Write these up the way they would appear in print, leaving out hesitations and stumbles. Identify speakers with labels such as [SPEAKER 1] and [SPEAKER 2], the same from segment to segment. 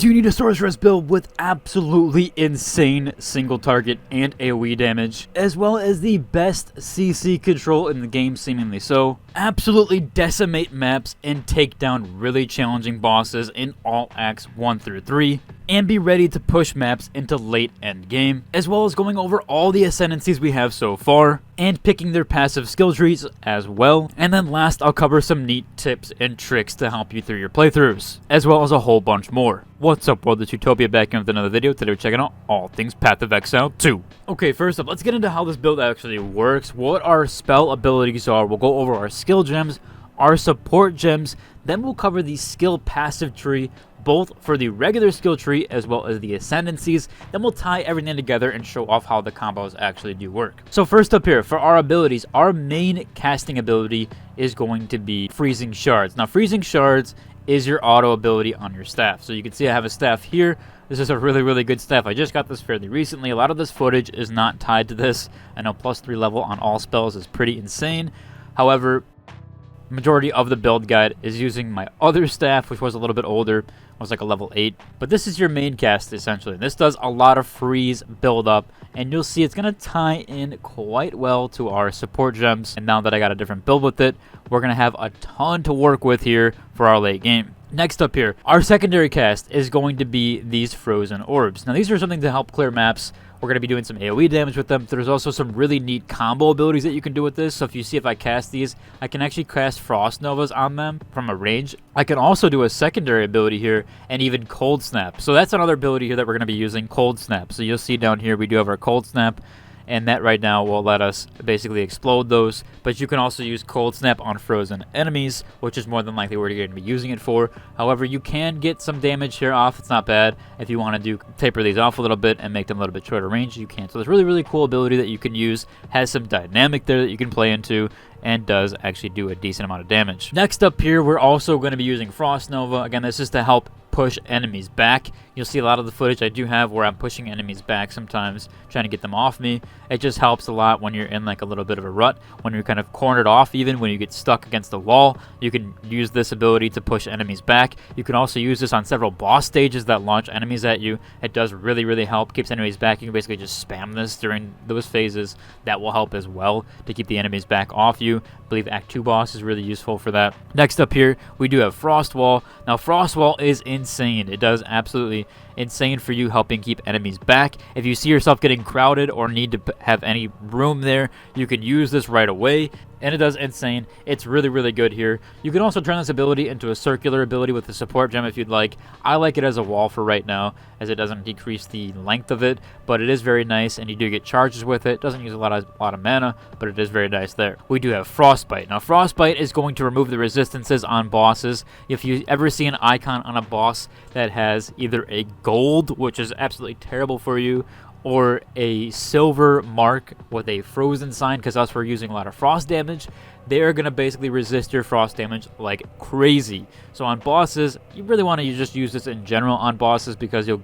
[SPEAKER 1] Do you need a Sorceress build with absolutely insane single target and AoE damage, as well as the best CC control in the game seemingly so? Absolutely decimate maps and take down really challenging bosses in all acts 1 through 3, and be ready to push maps into late end game, as well as going over all the ascendancies we have so far, and picking their passive skill trees as well. And then last, I'll cover some neat tips and tricks to help you through your playthroughs, as well as a whole bunch more. What's up world, it's Utopia back in with another video. Today we're checking out all things Path of Exile 2. Okay, first up, let's get into how this build actually works, what our spell abilities are. We'll go over our skill gems, our support gems, then we'll cover the skill passive tree, both for the regular skill tree as well as the ascendancies. Then we'll tie everything together and show off how the combos actually do work. So first up here, for our abilities, our main casting ability is going to be Freezing Shards. Now Freezing Shards is your auto ability on your staff. So you can see I have a staff here. This is a really good staff. I just got this fairly recently. A lot of this footage is not tied to this. I know +3 level on all spells is pretty insane. However, majority of the build guide is using my other staff, which was a little bit older, was like a level 8. But this is your main cast essentially. This does a lot of freeze build up, and you'll see it's going to tie in quite well to our support gems. And now that I got a different build with it, we're going to have a ton to work with here for our late game. Next up here, our secondary cast is going to be these frozen orbs. Now these are something to help clear maps. We're going to be doing some AoE damage with them. There's also some really neat combo abilities that you can do with this. So if you see if I cast these, I can actually cast Frost Novas on them from a range. I can also do a secondary ability here and even Cold Snap. So that's another ability here that we're going to be using, Cold Snap. So you'll see down here we do have our Cold Snap, and that right now will let us basically explode those. But you can also use Cold Snap on frozen enemies, which is more than likely what you're going to be using it for. However, you can get some damage here off. It's not bad. If you want to taper these off a little bit and make them a little bit shorter range, you can. So it's really cool ability that you can use. Has some dynamic there that you can play into, and does actually do a decent amount of damage. Next up here, we're also going to be using Frost Nova. Again, this is to help push enemies back. You'll see a lot of the footage I do have where I'm pushing enemies back sometimes, trying to get them off me. It just helps a lot when you're in like a little bit of a rut, when you're kind of cornered off, even when you get stuck against the wall. You can use this ability to push enemies back. You can also use this on several boss stages that launch enemies at you. It does really help, keeps enemies back. You can basically just spam this during those phases. That will help as well to keep the enemies back off you. I believe Act 2 boss is really useful for that. Next up here, we do have Frost Wall. Now Frost Wall is insane. It does absolutely insane for you, helping keep enemies back. If you see yourself getting crowded or need to have any room there, you can use this right away, and it does insane. It's really good here. You can also turn this ability into a circular ability with the support gem if you'd like. I like it as a wall for right now, as it doesn't decrease the length of it, but it is very nice, and you do get charges with it. It doesn't use a lot of mana, but it is very nice there. We do have Frostbite. Now Frostbite is going to remove the resistances on bosses. If you ever see an icon on a boss that has either a gold, which is absolutely terrible for you, or a silver mark with a frozen sign, because us we're using a lot of frost damage, they are going to basically resist your frost damage like crazy. So on bosses, you really want to just use this in general on bosses, because you'll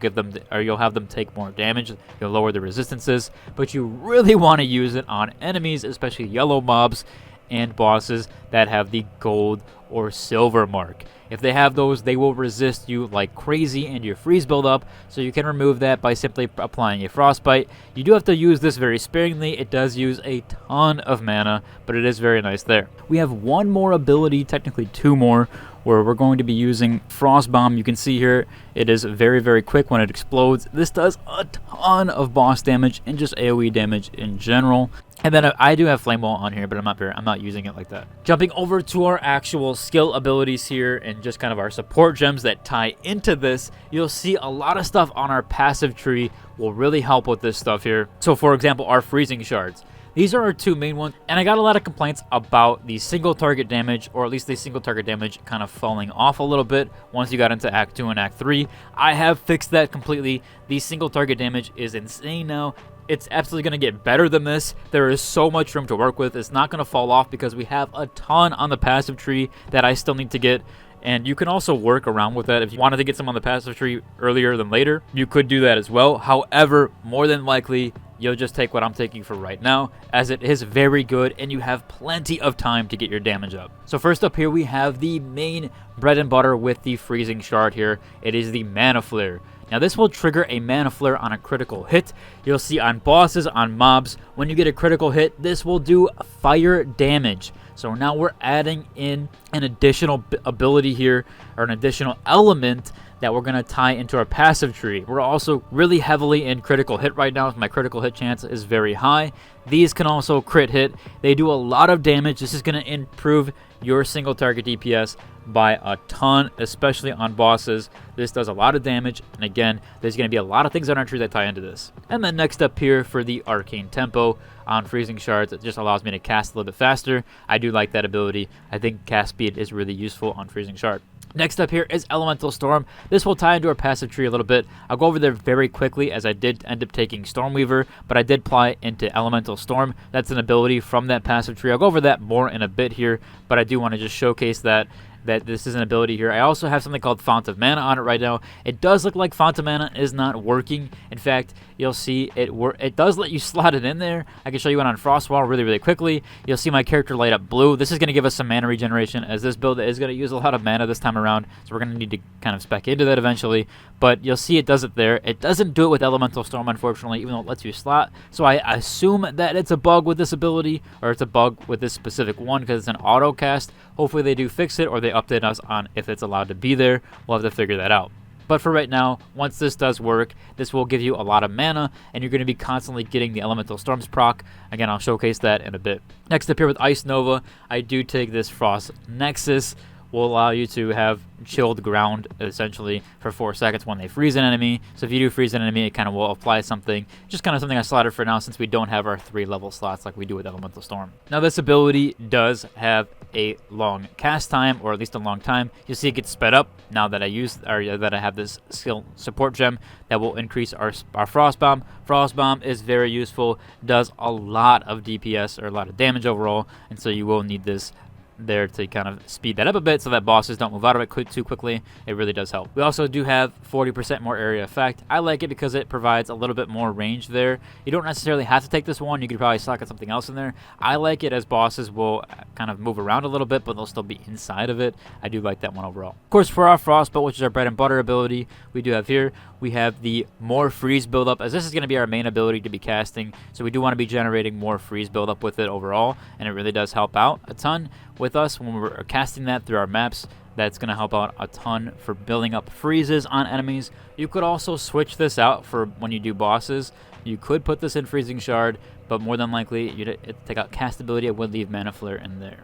[SPEAKER 1] have them take more damage. You'll lower the resistances, but you really want to use it on enemies, especially yellow mobs and bosses that have the gold or silver mark. If they have those, they will resist you like crazy and your freeze build up, so you can remove that by simply applying a Frostbite. You do have to use this very sparingly. It does use a ton of mana, but it is very nice there. We have one more ability, technically two more, where we're going to be using Frost Bomb. You can see here it is very quick when it explodes. This does a ton of boss damage and just AoE damage in general. And then I do have Flame Wall on here, but I'm not using it like that. Jumping over to our actual skill abilities here and just kind of our support gems that tie into this, you'll see a lot of stuff on our passive tree will really help with this stuff here. So for example, our Freezing Shards. These are our two main ones, and I got a lot of complaints about the single target damage, or at least the single target damage kind of falling off a little bit once you got into Act 2 and Act 3. I have fixed that completely. The single target damage is insane now. It's absolutely going to get better than this. There is so much room to work with. It's not going to fall off because we have a ton on the passive tree that I still need to get. And you can also work around with that. If you wanted to get some on the passive tree earlier than later, you could do that as well. However, more than likely, you'll just take what I'm taking for right now, as it is very good and you have plenty of time to get your damage up. So first up here we have the main bread and butter with the freezing shard here. It is the Mana Flare. Now this will trigger a Mana Flare on a critical hit. You'll see on bosses, on mobs, when you get a critical hit, this will do fire damage. So now we're adding in an additional ability here, or an additional element that we're going to tie into our passive tree. We're also really heavily in critical hit right now. My critical hit chance is very high. These can also crit hit. They do a lot of damage. This is going to improve your single target DPS by a ton, especially on bosses. This does a lot of damage, and again, there's going to be a lot of things on our tree that tie into this. And then next up here for the Arcane Tempo on Freezing Shards, it just allows me to cast a little bit faster. I do like that ability. I think cast speed is really useful on Freezing Shard. Next up here is Elemental Storm. This will tie into our passive tree a little bit. I'll go over there very quickly, as I did end up taking Stormweaver, but I did apply into Elemental Storm. That's an ability from that passive tree. I'll go over that more in a bit here, but I do want to just showcase that this is an ability here. I also have something called Font of Mana on it right now. It does look like Font of Mana is not working. In fact, you'll see it does let you slot it in there. I can show you one on Frostwall really quickly. You'll see my character light up blue. This is going to give us some mana regeneration, as this build is going to use a lot of mana this time around, so we're going to need to kind of spec into that eventually. But you'll see it does it there. It doesn't do it with Elemental Storm, unfortunately, even though it lets you slot. So I assume that it's a bug with this ability, or it's a bug with this specific one, because it's an auto cast. Hopefully they do fix it, or they update us on if it's allowed to be there. We'll have to figure that out. But for right now, once this does work, this will give you a lot of mana, and you're going to be constantly getting the Elemental Storms proc. Again, I'll showcase that in a bit. Next up here with Ice Nova, I do take this Frost Nexus. Will allow you to have chilled ground essentially for 4 seconds when they freeze an enemy. So if you do freeze an enemy, it kind of will apply something. Just kind of something I slotted for now, since we don't have our 3 level slots like we do with Elemental Storm. Now this ability does have a long cast time, or at least a long time. You'll see it gets sped up now that I have this skill support gem that will increase our Frost Bomb. Frost Bomb is very useful, does a lot of DPS, or a lot of damage overall, and so you will need this there to kind of speed that up a bit so that bosses don't move out of it too quickly. It really does help. We also do have 40% more area effect. I like it because it provides a little bit more range there. You don't necessarily have to take this one. You could probably socket something else in there. I like it as bosses will kind of move around a little bit, but they'll still be inside of it. I do like that one overall. Of course, for our Frostbolt, which is our bread and butter ability, we do have here, we have the more freeze buildup, as this is going to be our main ability to be casting. So we do want to be generating more freeze buildup with it overall, and it really does help out a ton with us when we're casting that through our maps. That's going to help out a ton for building up freezes on enemies. You could also switch this out for when you do bosses. You could put this in Freezing Shard, but more than likely, you'd take out cast ability. I would leave Mana Flare in there.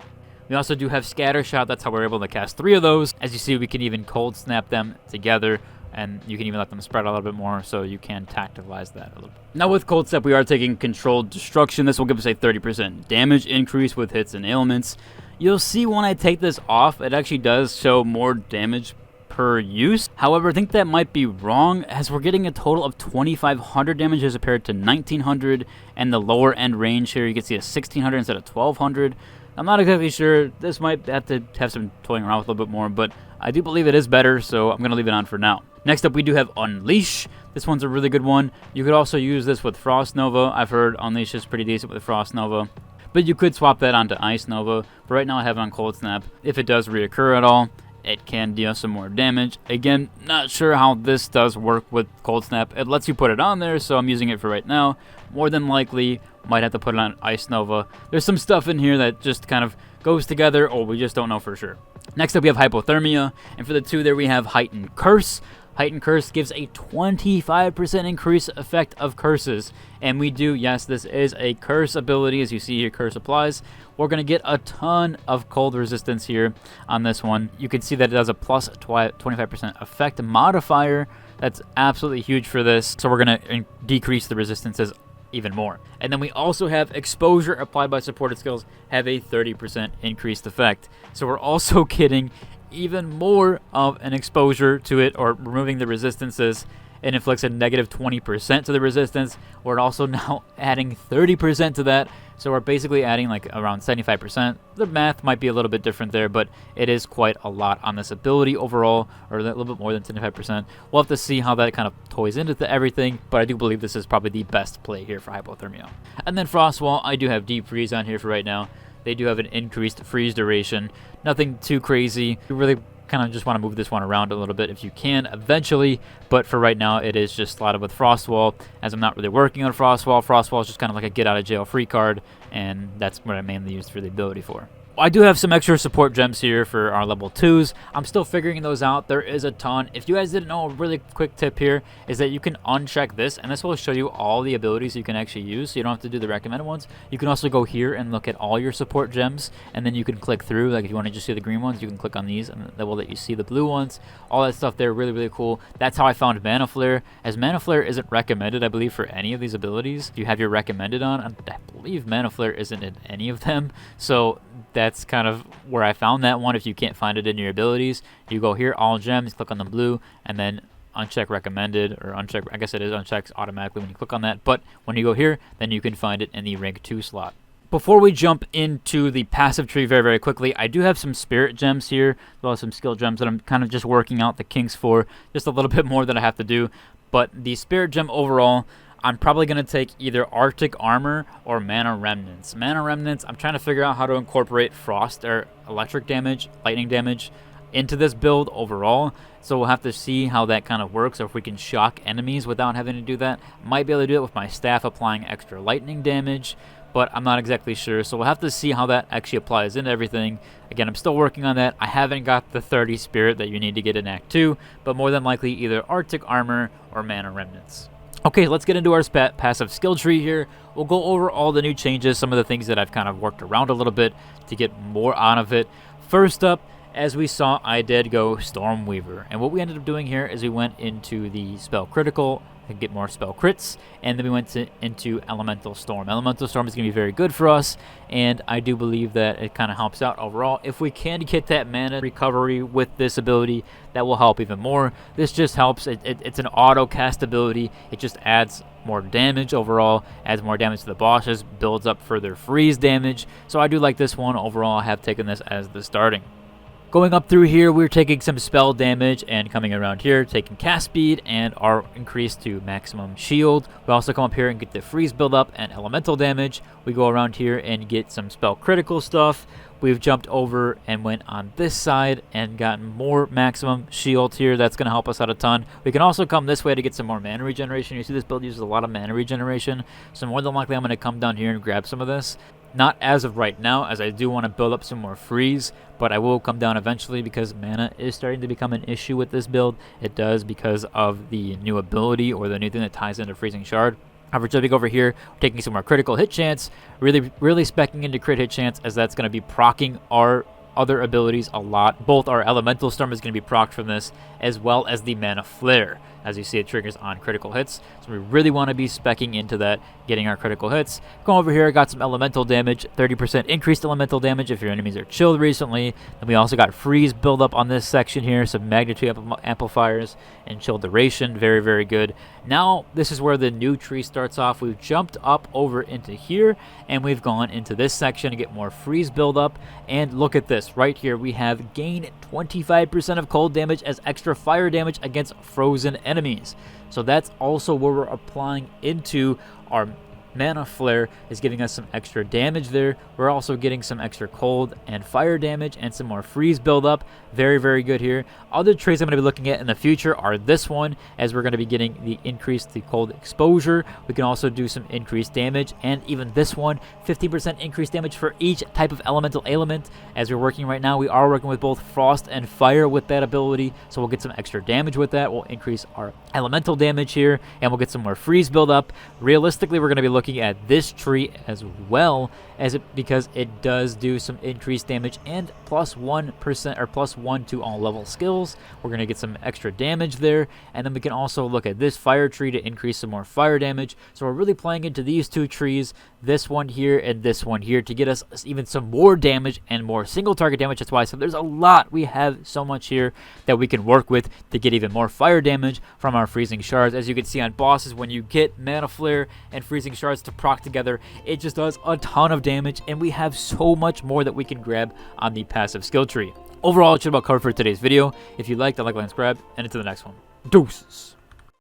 [SPEAKER 1] We also do have Scatter Shot. That's how we're able to cast 3 of those. As you see, we can even cold snap them together, and you can even let them spread a little bit more, so you can tacticalize that a little bit. Now with Cold Step, we are taking Controlled Destruction. This will give us a 30% damage increase with hits and ailments. You'll see when I take this off, it actually does show more damage per use. However, I think that might be wrong, as we're getting a total of 2,500 damage as compared to 1,900, and the lower end range here, you can see a 1,600 instead of 1,200. I'm not exactly sure. This might have to have some toying around with a little bit more, but I do believe it is better, so I'm going to leave it on for now. Next up, we do have Unleash. This one's a really good one. You could also use this with Frost Nova. I've heard Unleash is pretty decent with Frost Nova, but you could swap that onto Ice Nova. But right now I have it on Cold Snap. If it does reoccur at all, it can deal some more damage. Again, not sure how this does work with Cold Snap. It lets you put it on there, so I'm using it for right now. More than likely, might have to put it on Ice Nova. There's some stuff in here that just kind of goes together, or we just don't know for sure. Next up, we have Hypothermia, and for the 2 there we have Heightened Curse. Heightened Curse gives a 25% increase effect of curses, and we do, yes, this is a curse ability. As you see here, curse applies. We're going to get a ton of cold resistance here on this one. You can see that it does a plus 25% effect modifier. That's absolutely huge for this, so we're going to decrease the resistances even more. And then we also have Exposure applied by supported skills have a 30% increased effect. So we're also getting even more of an exposure to it, or removing the resistances, It inflicts a negative 20% to the resistance. We're also now adding 30% to that. So we're basically adding like around 75%. The math might be a little bit different there, but it is quite a lot on this ability overall, or a little bit more than 75%. We'll have to see how that kind of toys into everything, but I do believe this is probably the best play here for Hypothermia. And then Frostwall, I do have Deep Freeze on here for right now. They do have an increased freeze duration. Nothing too crazy. You really kind of just want to move this one around a little bit if you can eventually, but for right now it is just slotted with Frostwall, as I'm not really working on Frostwall. Frostwall is just kind of like a get out of jail free card, and that's what I mainly use for the ability for. I do have some extra support gems here for our level 2s. I'm still figuring those out. There is a ton. If you guys didn't know, a really quick tip here is that you can uncheck this, and this will show you all the abilities you can actually use, so you don't have to do the recommended ones. You can also go here and look at all your support gems, and then you can click through. Like if you want to just see the green ones, you can click on these, and that will let you see the blue ones. All that stuff there, really, really cool. That's how I found Mana Flare, as Mana Flare isn't recommended, I believe, for any of these abilities. You have your recommended on, and I believe Mana Flare isn't in any of them, so that's kind of where I found that one. If you can't find it in your abilities, you go here, all gems, click on the blue, and then uncheck recommended, or uncheck, I guess it is unchecked automatically when you click on that, but when you go here, then you can find it in the rank 2 slot. Before we jump into the passive tree very, very quickly, I do have some spirit gems here, as well as some skill gems that I'm kind of just working out the kinks for, just a little bit more that I have to do, but the spirit gem overall, I'm probably going to take either Arctic Armor or Mana Remnants. Mana Remnants, I'm trying to figure out how to incorporate frost or electric damage, lightning damage into this build overall. So we'll have to see how that kind of works, or if we can shock enemies without having to do that. Might be able to do it with my staff applying extra lightning damage, but I'm not exactly sure. So we'll have to see how that actually applies into everything. Again, I'm still working on that. I haven't got the 30 spirit that you need to get in Act 2, but more than likely either Arctic Armor or Mana Remnants. Okay, let's get into our passive skill tree here. We'll go over all the new changes, some of the things that I've kind of worked around a little bit to get more out of it. First up, as we saw, I did go Stormweaver. And what we ended up doing here is we went into the spell critical to get more spell crits, and then we went into Elemental Storm. Elemental Storm is going to be very good for us, and I do believe that it kind of helps out overall. If we can get that mana recovery with this ability, that will help even more. This just helps. It's an auto cast ability. It just adds more damage overall, adds more damage to the bosses, builds up further freeze damage. So I do like this one overall. I have taken this as the starting. Going up through here, we're taking some spell damage, and coming around here, taking cast speed and our increase to maximum shield. We also come up here and get the freeze buildup and elemental damage. We go around here and get some spell critical stuff. We've jumped over and went on this side and gotten more maximum shield here. That's going to help us out a ton. We can also come this way to get some more mana regeneration. You see this build uses a lot of mana regeneration, so more than likely I'm going to come down here and grab some of this. Not as of right now, as I do want to build up some more freeze, but I will come down eventually because mana is starting to become an issue with this build. It does because of the new ability, or the new thing that ties into Freezing Shard. However, jumping over here, taking some more critical hit chance, really speccing into crit hit chance, as that's going to be proccing our other abilities a lot. Both our Elemental Storm is going to be procced from this, as well as the Mana Flare. As you see, it triggers on critical hits, so we really want to be speccing into that, getting our critical hits. Go over here, got some elemental damage, 30% increased elemental damage if your enemies are chilled recently. Then we also got freeze buildup on this section here, some magnitude amplifiers, and chill duration. Very, very good. Now, this is where the new tree starts off. We've jumped up over into here, and we've gone into this section to get more freeze buildup. And look at this. Right here, we have gained 25% of cold damage as extra fire damage against frozen enemies. So that's also where we're applying into our Mana Flare, is giving us some extra damage there. We're also getting some extra cold and fire damage and some more freeze buildup. Very, very good here. Other traits I'm going to be looking at in the future are this one, as we're going to be getting the increased cold exposure. We can also do some increased damage, and even this one, 15% increased damage for each type of elemental ailment. As we're working right now, we are working with both frost and fire with that ability, so we'll get some extra damage with that. We'll increase our elemental damage here, and we'll get some more freeze buildup. Realistically, we're going to be looking looking at this tree as well, as it because it does do some increased damage and plus 1% or plus 1 to all level skills. We're going to get some extra damage there, and then we can also look at this fire tree to increase some more fire damage. So we're really playing into these two trees, this one here and this one here, to get us even some more damage and more single target damage. That's why I said there's a lot. We have so much here that we can work with to get even more fire damage from our freezing shards. As you can see on bosses, when you get mana flare and freezing shards to proc together, it just does a ton of damage, and we have so much more that we can grab on the passive skill tree. Overall, it should about cover for today's video. If you liked, like, and subscribe, and into the next one. Deuces.